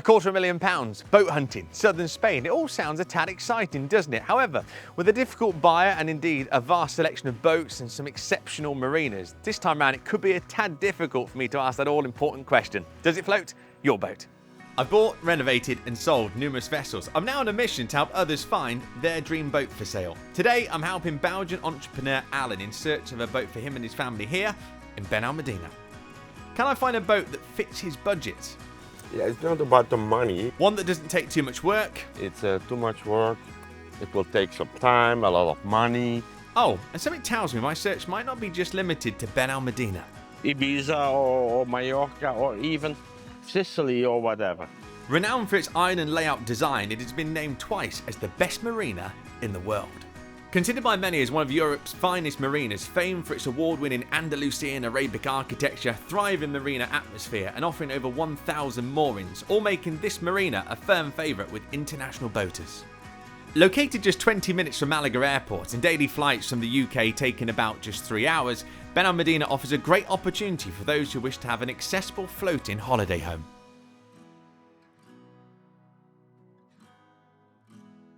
£250,000, boat hunting, southern Spain. It all sounds a tad exciting, doesn't it? However, with a difficult buyer and indeed a vast selection of boats and some exceptional marinas, this time around it could be a tad difficult for me to ask that all-important question. Does it float your boat? I've bought, renovated and sold numerous vessels. I'm now on a mission to help others find their dream boat for sale. Today I'm helping Belgian entrepreneur Alan in search of a boat for him and his family here in Benalmádena. Can I find a boat that fits his budget? Yeah, it's not about the money. One that doesn't take too much work. It's too much work. It will take some time, a lot of money. Oh, and something tells me my search might not be just limited to Benalmádena. Ibiza or Mallorca or even Sicily or whatever. Renowned for its island layout design, it has been named twice as the best marina in the world. Considered by many as one of Europe's finest marinas, famed for its award-winning Andalusian Arabic architecture, thriving marina atmosphere and offering over 1,000 moorings, all making this marina a firm favourite with international boaters. Located just 20 minutes from Malaga Airport and daily flights from the UK taking about just 3 hours, Benalmádena offers a great opportunity for those who wish to have an accessible floating holiday home.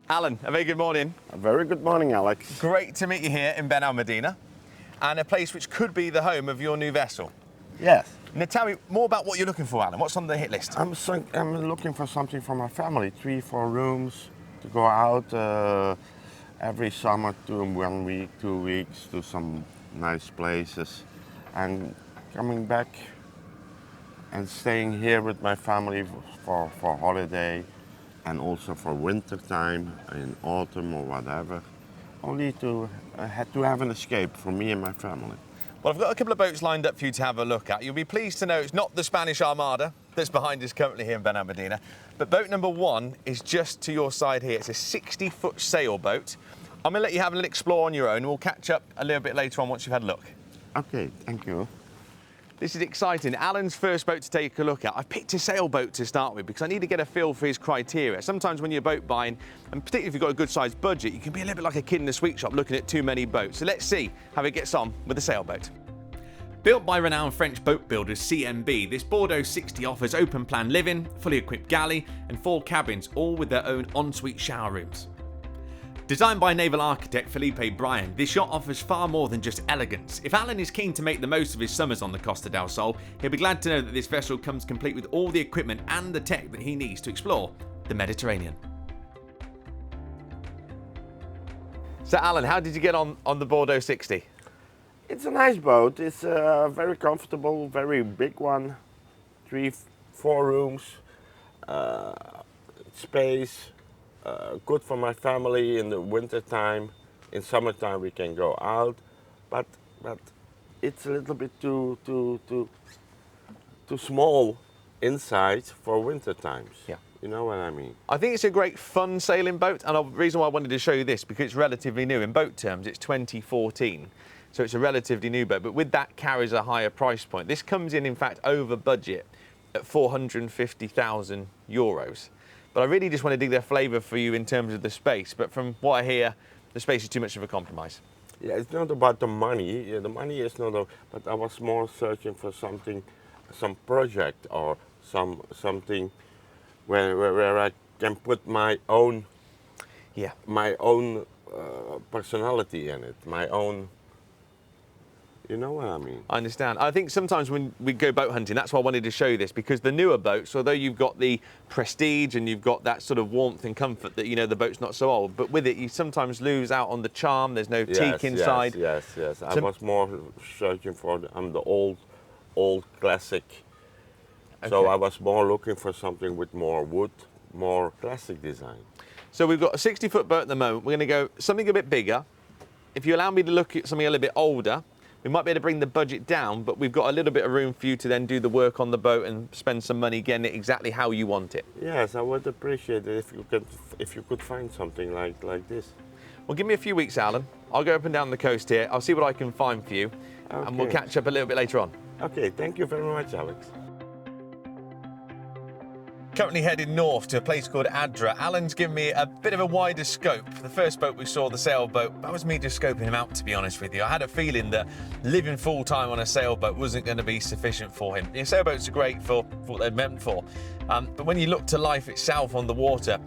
Alan, a very good morning. A very good morning, Alex. Great to meet you here in Benalmádena, and a place which could be the home of your new vessel. Yes. Now tell me more about what you're looking for, Alan. What's on the hit list? I'm looking for something for my family, 3-4 rooms to go out every summer to 1 week, 2 weeks to some nice places, and coming back and staying here with my family for holiday and also for winter time in autumn or whatever, only to have an escape for me and my family. Well, I've got a couple of boats lined up for you to have a look at. You'll be pleased to know it's not the Spanish Armada that's behind us currently here in Benalmádena, but boat number 1 is just to your side here. It's a 60-foot sailboat. I'm going to let you have a little explore on your own. We'll catch up a little bit later on once you've had a look. Okay, thank you. This is exciting. Alan's first boat to take a look at. I've picked a sailboat to start with because I need to get a feel for his criteria. Sometimes when you're boat buying, and particularly if you've got a good sized budget, you can be a little bit like a kid in a sweet shop looking at too many boats. So let's see how it gets on with the sailboat. Built by renowned French boat builders CMB, this Bordeaux 60 offers open plan living, fully equipped galley and 4 cabins, all with their own ensuite shower rooms. Designed by naval architect Felipe Bryan, this yacht offers far more than just elegance. If Alan is keen to make the most of his summers on the Costa del Sol, he'll be glad to know that this vessel comes complete with all the equipment and the tech that he needs to explore the Mediterranean. So Alan, how did you get on the Bordeaux 60? It's a nice boat. It's very comfortable, very big one, 3-4 rooms, space. Good for my family in the winter time. In summertime we can go out, but it's a little bit too small inside for winter times. Yeah. You know what I mean? I think it's a great fun sailing boat, and the reason why I wanted to show you this because it's relatively new. In boat terms, it's 2014, so it's a relatively new boat, but with that carries a higher price point. This comes in fact, over budget at €450,000. But I really just want to dig their flavour for you in terms of the space. But from what I hear, the space is too much of a compromise. Yeah, it's not about the money. Yeah, the money is not. But I was more searching for something, some project or something where I can put my own, personality in it, my own. You know what I mean? I understand. I think sometimes when we go boat hunting, that's why I wanted to show you this, because the newer boats, although you've got the prestige and you've got that sort of warmth and comfort that, you know, the boat's not so old, but with it you sometimes lose out on the charm. There's no teak inside. Yes. I was more searching for the old classic. Okay. So I was more looking for something with more wood, more classic design. So we've got a 60-foot boat at the moment. We're going to go something a bit bigger. If you allow me to look at something a little bit older, we might be able to bring the budget down, but we've got a little bit of room for you to then do the work on the boat and spend some money getting it exactly how you want it. Yes, I would appreciate it if you could find something like this. Well, give me a few weeks, Alan. I'll go up and down the coast here. I'll see what I can find for you, and we'll catch up a little bit later on. Okay, thank you very much, Alex. Currently heading north to a place called Adra. Alan's given me a bit of a wider scope. The first boat we saw, the sailboat, that was me just scoping him out, to be honest with you. I had a feeling that living full-time on a sailboat wasn't going to be sufficient for him. Sailboats are great for what they're meant for, but when you look to life itself on the water,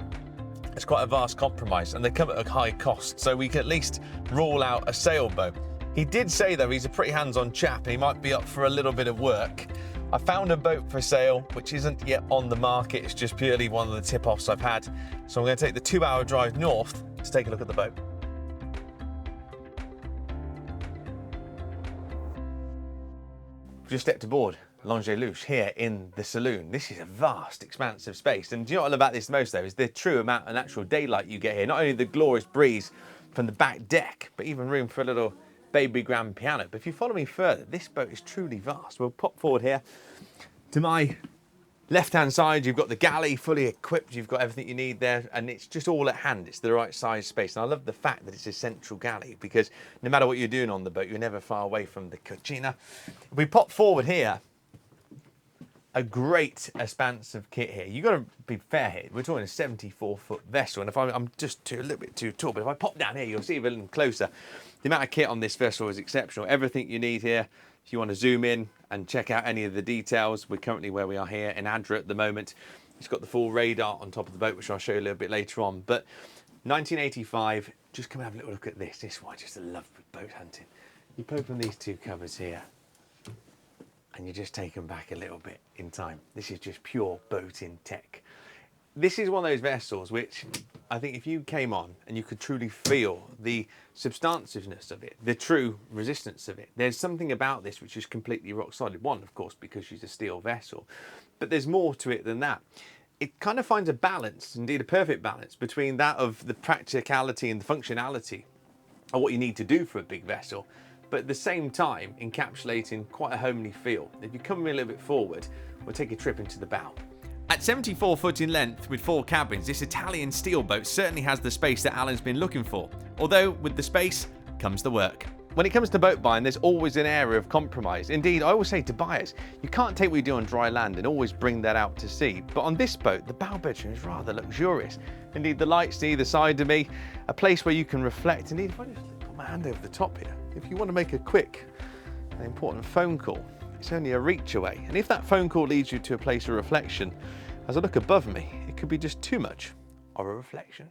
it's quite a vast compromise, and they come at a high cost, so we can at least rule out a sailboat. He did say, though, he's a pretty hands-on chap, and he might be up for a little bit of work. I found a boat for sale, which isn't yet on the market. It's just purely one of the tip-offs I've had. So I'm going to take the 2-hour drive north to take a look at the boat. Just stepped aboard L'Angelus here in the saloon. This is a vast, expansive space. And do you know what I love about this most, though, is the true amount of natural daylight you get here. Not only the glorious breeze from the back deck, but even room for a little baby grand piano. But if you follow me further, this boat is truly vast. We'll pop forward here. To my left-hand side, you've got the galley fully equipped. You've got everything you need there, and it's just all at hand. It's the right size space. And I love the fact that it's a central galley, because no matter what you're doing on the boat, you're never far away from the cucina. If we pop forward here, a great expanse of kit here. You've got to be fair here. We're talking a 74-foot vessel, and if I'm just a little bit too tall, but if I pop down here, you'll see a little closer. The amount of kit on this vessel is exceptional. Everything you need here. If you want to zoom in and check out any of the details, we're currently where we are here in Adra at the moment. It's got the full radar on top of the boat, which I'll show you a little bit later on. But 1985, just come and have a little look at this. This is why I just love boat hunting. You open these two cupboards here, and you just take them back a little bit in time. This is just pure boating tech. This is one of those vessels which I think if you came on and you could truly feel the substantiveness of it, the true resistance of it, there's something about this which is completely rock solid. One, of course, because she's a steel vessel, but there's more to it than that. It kind of finds a balance, indeed a perfect balance, between that of the practicality and the functionality of what you need to do for a big vessel, but at the same time encapsulating quite a homely feel. If you come a little bit forward, we'll take a trip into the bow. At 74 foot in length with 4 cabins, this Italian steel boat certainly has the space that Alan's been looking for. Although with the space comes the work. When it comes to boat buying, there's always an area of compromise. Indeed, I always say to buyers, you can't take what you do on dry land and always bring that out to sea. But on this boat, the bow bedroom is rather luxurious. Indeed, the lights to either side of me, a place where you can reflect. Indeed, if I just put my hand over the top here, if you want to make a quick and important phone call, it's only a reach away. And if that phone call leads you to a place of reflection, as I look above me, it could be just too much of a reflection.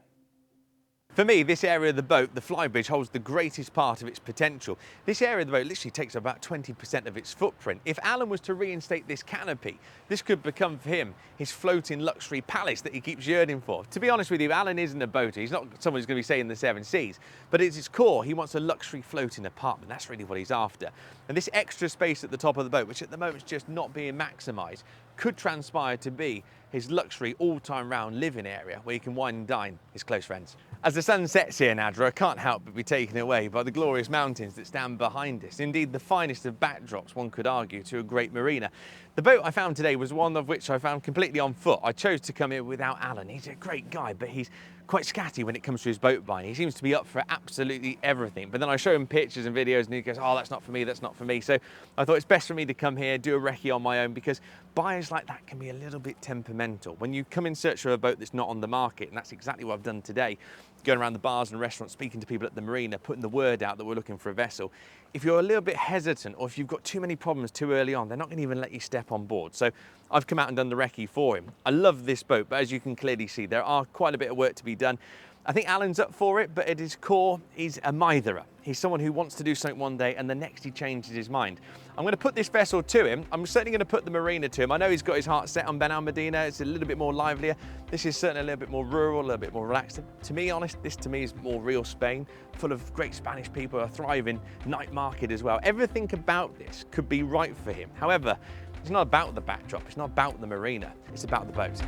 For me, this area of the boat, the flybridge, holds the greatest part of its potential. This area of the boat literally takes about 20% of its footprint. If Alan was to reinstate this canopy, this could become for him his floating luxury palace that he keeps yearning for. To be honest with you, Alan isn't a boater. He's not someone who's going to be sailing the 7 seas, but at its core, he wants a luxury floating apartment. That's really what he's after. And this extra space at the top of the boat, which at the moment is just not being maximised, could transpire to be his luxury all-time round living area where he can wine and dine his close friends. As the sun sets here in Adra, I can't help but be taken away by the glorious mountains that stand behind us. Indeed, the finest of backdrops, one could argue, to a great marina. The boat I found today was one of which I found completely on foot. I chose to come here without Alan. He's a great guy, but he's quite scatty when it comes to his boat buying. He seems to be up for absolutely everything. But then I show him pictures and videos and he goes, oh, that's not for me, that's not for me. So I thought it's best for me to come here, do a recce on my own, because buyers like that can be a little bit temperamental. When you come in search of a boat that's not on the market, and that's exactly what I've done today, going around the bars and restaurants, speaking to people at the marina, putting the word out that we're looking for a vessel. If you're a little bit hesitant, or if you've got too many problems too early on, they're not going to even let you step on board. So I've come out and done the recce for him. I love this boat, but as you can clearly see, there are quite a bit of work to be done. I think Alan's up for it, but at his core, he's a mitherer. He's someone who wants to do something one day and the next he changes his mind. I'm going to put this vessel to him. I'm certainly going to put the marina to him. I know he's got his heart set on Benalmádena. It's a little bit more livelier. This is certainly a little bit more rural, a little bit more relaxed. To me, honest, this to me is more real Spain, full of great Spanish people, a thriving night market as well. Everything about this could be right for him. However, it's not about the backdrop. It's not about the marina. It's about the boat.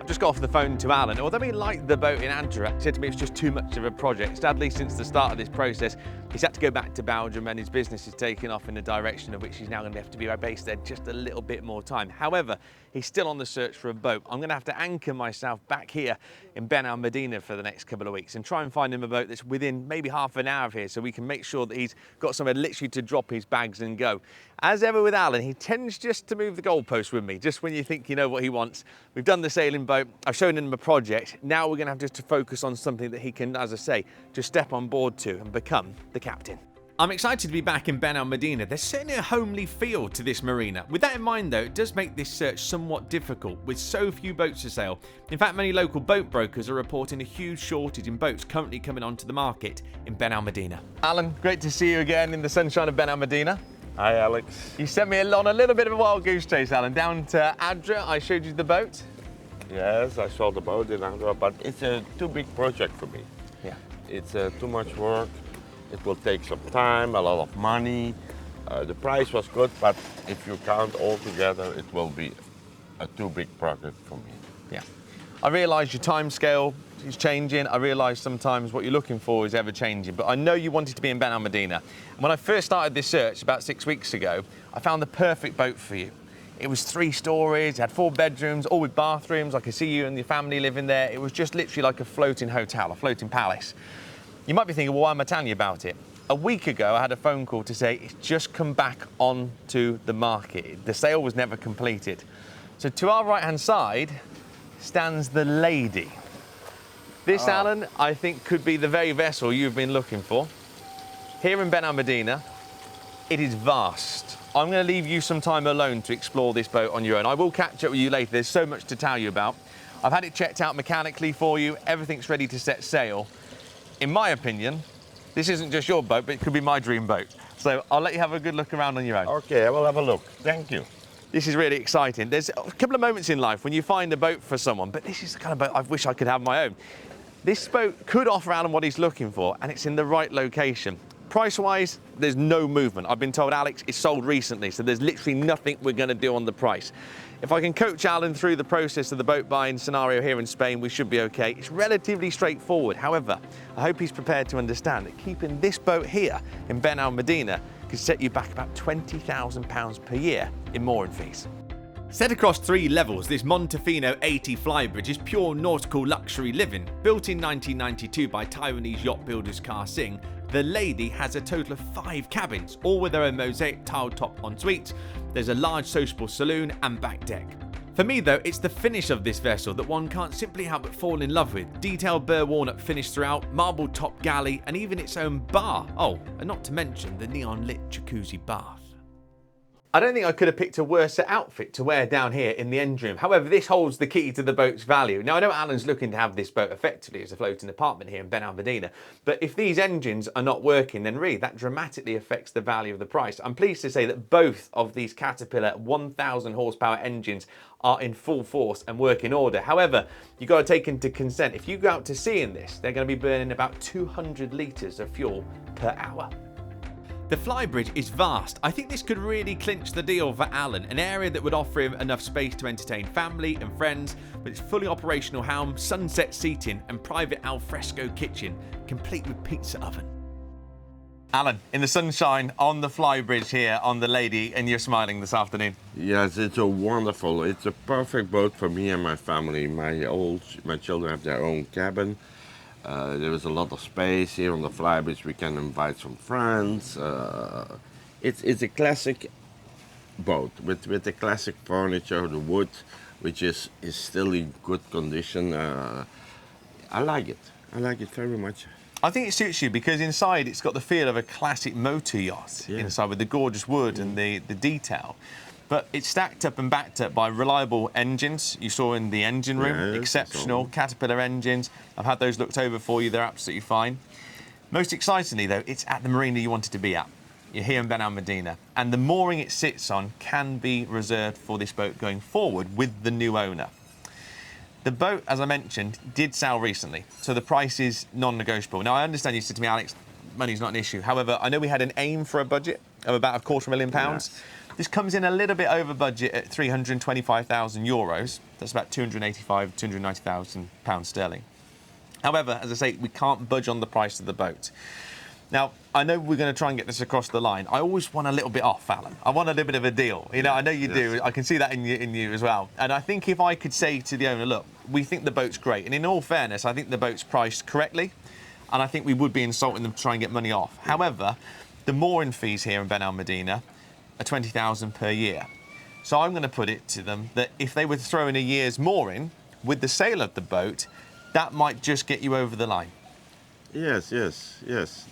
Just got off the phone to Alan. Although he liked the boat in Adra, he said to me it's just too much of a project. Sadly, since the start of this process, He's had to go back to Belgium and his business is taking off in the direction of which he's now going to have to be based there just a little bit more time. However, he's still on the search for a boat. I'm going to have to anchor myself back here in Benalmádena for the next couple of weeks and try and find him a boat that's within maybe half an hour of here so we can make sure that he's got somewhere literally to drop his bags and go. As ever with Alan, he tends just to move the goalpost with me, just when you think you know what he wants. We've done the sailing boat, I've shown him a project. Now we're going to have just to focus on something that he can, as I say, just step on board to and become the captain. I'm excited to be back in Benalmádena. There's certainly a homely feel to this marina. With that in mind though, it does make this search somewhat difficult with so few boats to sail. In fact, many local boat brokers are reporting a huge shortage in boats currently coming onto the market in Benalmádena. Alan, great to see you again in the sunshine of Benalmádena. Hi, Alex. You sent me on a little bit of a wild goose chase, Alan, down to Adra. I showed you the boat. Yes, I saw the boat in Andorra, but it's a too big project for me. Yeah. It's too much work. It will take some time, a lot of money. The price was good, but if you count all together, it will be a too big project for me. Yeah. I realise your time scale is changing. I realise sometimes what you're looking for is ever changing, but I know you wanted to be in Benalmádena. And when I first started this search about 6 weeks ago, I found the perfect boat for you. It was 3 stories, it had 4 bedrooms, all with bathrooms. I could see you and your family living there. It was just literally like a floating hotel, a floating palace. You might be thinking, well, why am I telling you about it? A week ago, I had a phone call to say it's just come back onto the market. The sale was never completed. So to our right-hand side stands the Lady. This, Alan, I think could be the very vessel you've been looking for. Here in Benalmádena, it is vast. I'm going to leave you some time alone to explore this boat on your own. I will catch up with you later. There's so much to tell you about. I've had it checked out mechanically for you. Everything's ready to set sail. In my opinion, this isn't just your boat, but it could be my dream boat. So I'll let you have a good look around on your own. Okay, I will have a look. Thank you. This is really exciting. There's a couple of moments in life when you find a boat for someone, but this is the kind of boat I wish I could have my own. This boat could offer Alan what he's looking for, and it's in the right location. Price-wise, there's no movement. I've been told, Alex, it's sold recently, so there's literally nothing we're going to do on the price. If I can coach Alan through the process of the boat buying scenario here in Spain, we should be okay. It's relatively straightforward. However, I hope he's prepared to understand that keeping this boat here in Benalmádena could set you back about £20,000 per year in mooring fees. Set across 3 levels, this Montefino 80 flybridge is pure nautical luxury living. Built in 1992 by Taiwanese yacht builders Car Sing, the Lady has a total of 5 cabins, all with their own mosaic tiled top ensuite. There's a large sociable saloon and back deck. For me though, it's the finish of this vessel that one can't simply help but fall in love with. Detailed burr walnut finish throughout, marble top galley and even its own bar. Oh, and not to mention the neon lit jacuzzi bath. I don't think I could have picked a worse outfit to wear down here in the engine room. However, this holds the key to the boat's value. Now, I know Alan's looking to have this boat effectively as a floating apartment here in Benalmádena, but if these engines are not working, then really that dramatically affects the value of the price. I'm pleased to say that both of these Caterpillar 1,000 horsepower engines are in full force and work in order. However, you've got to take into consent, if you go out to sea in this, they're going to be burning about 200 litres of fuel per hour. The flybridge is vast. I think this could really clinch the deal for Alan, an area that would offer him enough space to entertain family and friends, with its fully operational helm, sunset seating and private alfresco kitchen, complete with pizza oven. Alan, in the sunshine on the flybridge here on the Lady, and you're smiling this afternoon. Yes, it's a perfect boat for me and my family. My children have their own cabin. There is a lot of space here on the flybridge. We can invite some friends. It's a classic boat with the classic furniture, the wood, which is still in good condition. I like it. I like it very much. I think it suits you because inside it's got the feel of a classic motor yacht inside with the gorgeous wood and the detail. But it's stacked up and backed up by reliable engines. You saw in the engine room, exceptional Caterpillar engines. I've had those looked over for you, they're absolutely fine. Most excitingly though, it's at the marina you wanted to be at. You're here in Benalmádena, and the mooring it sits on can be reserved for this boat going forward with the new owner. The boat, as I mentioned, did sell recently, so the price is non-negotiable. Now I understand you said to me, Alex, money's not an issue. However, I know we had an aim for a budget of about £250,000. Yes. This comes in a little bit over budget at €325,000. That's about £285,000, £290,000 sterling. However, as I say, we can't budge on the price of the boat. Now, I know we're going to try and get this across the line. I always want a little bit off, Alan. I want a little bit of a deal. You know, I know you do. I can see that in you as well. And I think if I could say to the owner, look, we think the boat's great. And in all fairness, I think the boat's priced correctly. And I think we would be insulting them to try and get money off. However, the mooring fees here in Benalmádena are 20,000 per year. So I'm going to put it to them that if they were to throw in a year's mooring with the sale of the boat, that might just get you over the line. Yes,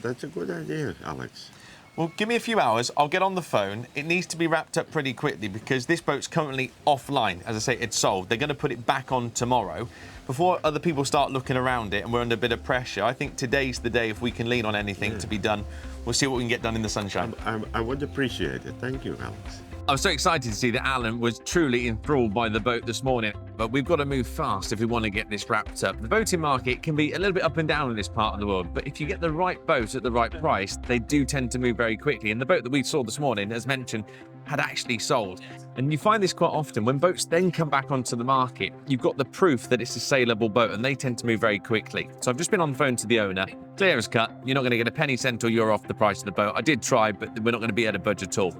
that's a good idea, Alex. Well, give me a few hours. I'll get on the phone. It needs to be wrapped up pretty quickly because this boat's currently offline. As I say, it's sold. They're going to put it back on tomorrow. Before other people start looking around it and we're under a bit of pressure, I think today's the day if we can lean on anything to be done. We'll see what we can get done in the sunshine. I would appreciate it. Thank you, Alex. I was so excited to see that Alan was truly enthralled by the boat this morning, but we've got to move fast if we want to get this wrapped up. The boating market can be a little bit up and down in this part of the world, but if you get the right boat at the right price, they do tend to move very quickly. And the boat that we saw this morning, as mentioned, had actually sold. And you find this quite often. When boats then come back onto the market, you've got the proof that it's a saleable boat and they tend to move very quickly. So I've just been on the phone to the owner. Clear as cut, you're not going to get a penny, cent or euro off the price of the boat. I did try, but we're not going to be at a budge at all.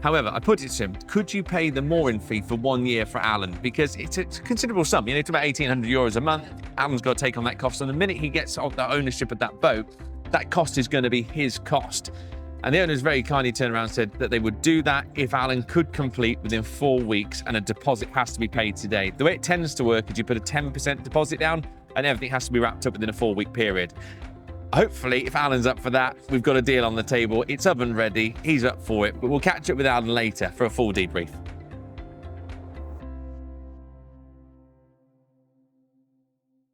However, I put it to him, could you pay the mooring fee for 1 year for Alan? Because it's a considerable sum. You know, it's about 1,800 euros a month. Alan's got to take on that cost. And the minute he gets off the ownership of that boat, that cost is going to be his cost. And the owners very kindly turned around and said that they would do that if Alan could complete within 4 weeks and a deposit has to be paid today. The way it tends to work is you put a 10% deposit down and everything has to be wrapped up within a 4-week period. Hopefully, if Alan's up for that, we've got a deal on the table. It's oven ready. He's up for it. But we'll catch up with Alan later for a full debrief.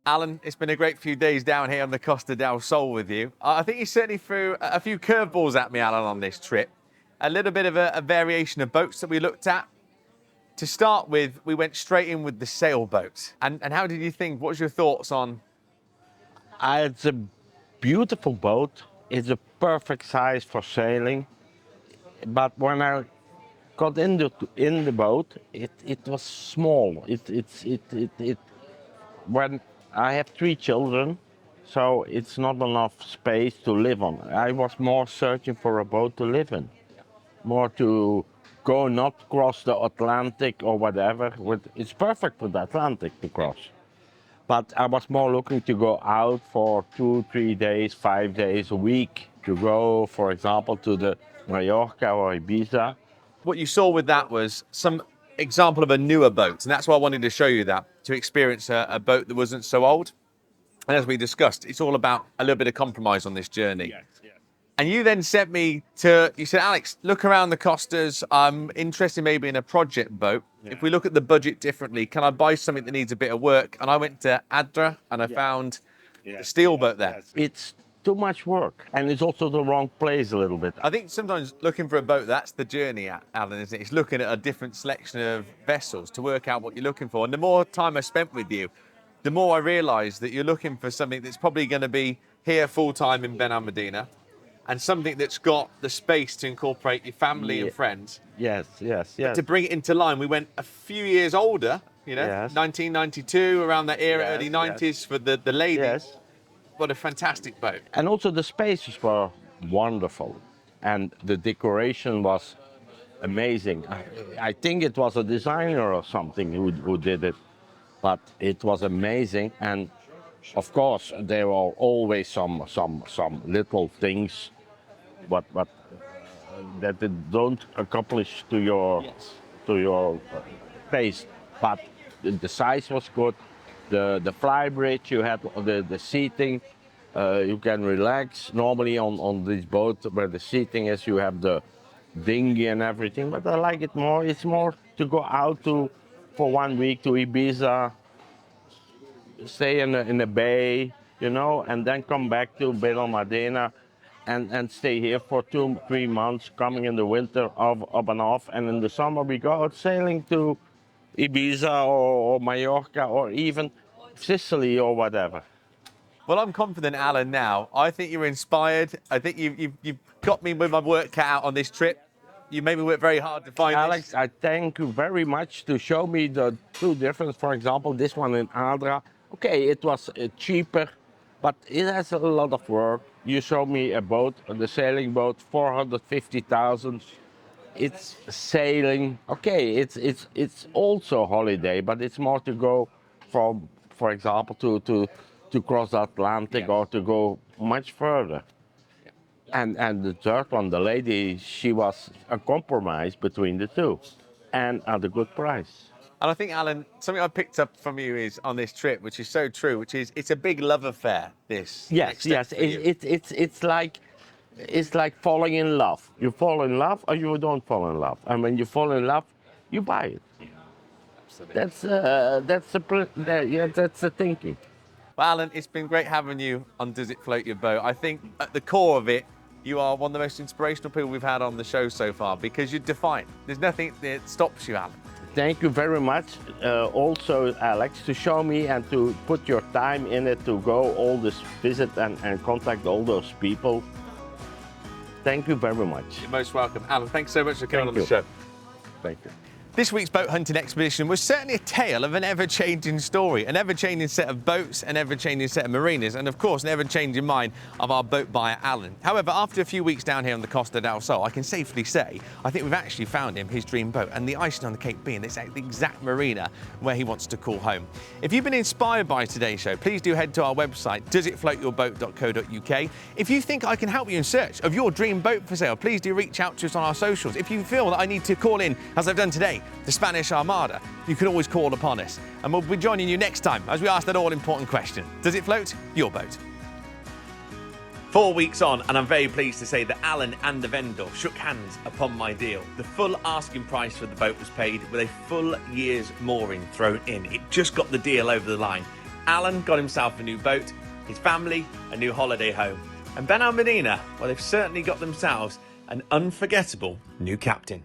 Alan, it's been a great few days down here on the Costa del Sol with you. I think you certainly threw a few curveballs at me, Alan, on this trip. A little bit of a variation of boats that we looked at. To start with, we went straight in with the sailboat. And how did you think? What was your thoughts on? It's a beautiful boat. It's a perfect size for sailing. But when I got in the boat, it was small. When I have 3 children, so it's not enough space to live on. I was more searching for a boat to live in, more to go not cross the Atlantic or whatever. It's perfect for the Atlantic to cross. But I was more looking to go out for 2, 3 days, 5 days a week, to go, for example, to the Mallorca or Ibiza. What you saw with that was some example of a newer boat, and that's why I wanted to show you that, to experience a boat that wasn't so old. And as we discussed, it's all about a little bit of compromise on this journey. Yes. And you then sent me to, you said, Alex, look around the Costas. I'm interested maybe in a project boat. Yeah. If we look at the budget differently, can I buy something that needs a bit of work? And I went to Adra and I found a steel boat there. It's too much work, and it's also the wrong place a little bit. I think sometimes looking for a boat, that's the journey, Alan, isn't it? It's looking at a different selection of vessels to work out what you're looking for. And the more time I spent with you, the more I realised that you're looking for something that's probably going to be here full-time in Benalmádena, and something that's got the space to incorporate your family and friends. Yes. To bring it into line, we went a few years older, you know, Yes. 1992, around that era, Yes, early 90s for the ladies. Yes. What a fantastic boat. And also the spaces were wonderful, and the decoration was amazing. I think it was a designer or something who did it, but it was amazing. And of course, there were always some little things, but that they don't accomplish to your taste. But the size was good. The fly bridge, you had the seating. You can relax. Normally on this boat where the seating is, you have the dinghy and everything. But I like it more. It's more to go out for 1 week to Ibiza, stay in a bay, you know, and then come back to Benalmádena and stay here for 2-3 months, coming in the winter up and off, and in the summer we go out sailing to Ibiza or Mallorca or even Sicily or whatever. Well, I'm confident, Alan, now. I think you're inspired. I think you've got me with my work cut out on this trip. You made me work very hard to find Alex, this. I thank you very much to show me the 2 differences. For example, this one in Adra. Okay, it was cheaper, but it has a lot of work. you show me a boat, the sailing boat, 450,000. It's sailing. Okay, it's also holiday, but it's more to go from, for example, to cross the Atlantic or to go much further. And the third one, the lady, she was a compromise between the two, and at a good price. And I think, Alan, something I picked up from you is on this trip, which is so true, which is it's a big love affair. This. Yes, next step yes. for you. It's like falling in love. You fall in love or you don't fall in love. And when you fall in love, you buy it. Absolutely. That's the thinking. Well, Alan, it's been great having you on Does It Float Your Boat? I think at the core of it, you are one of the most inspirational people we've had on the show so far because you're defiant. There's nothing that stops you, Alan. Thank you very much. Also, Alex, to show me and to put your time in it to go all this visit and contact all those people. Thank you very much. You're most welcome. Alan, thanks so much for coming on Thank the you. show. Thank you. This week's boat hunting expedition was certainly a tale of an ever-changing story, an ever-changing set of boats, an ever-changing set of marinas, and of course an ever-changing mind of our boat buyer, Alan. However, after a few weeks down here on the Costa del Sol, I can safely say I think we've actually found him his dream boat, and the icing on the cake being it's at the exact marina where he wants to call home. If you've been inspired by today's show, please do head to our website, doesitfloatyourboat.co.uk. If you think I can help you in search of your dream boat for sale, please do reach out to us on our socials. If you feel that I need to call in, as I've done today, the Spanish Armada, you can always call upon us. And we'll be joining you next time as we ask that all-important question. Does it float your boat? 4 weeks on, and I'm very pleased to say that Alan and the vendor shook hands upon my deal. The full asking price for the boat was paid with a full year's mooring thrown in. It just got the deal over the line. Alan got himself a new boat, his family a new holiday home. And Benalmádena, well, they've certainly got themselves an unforgettable new captain.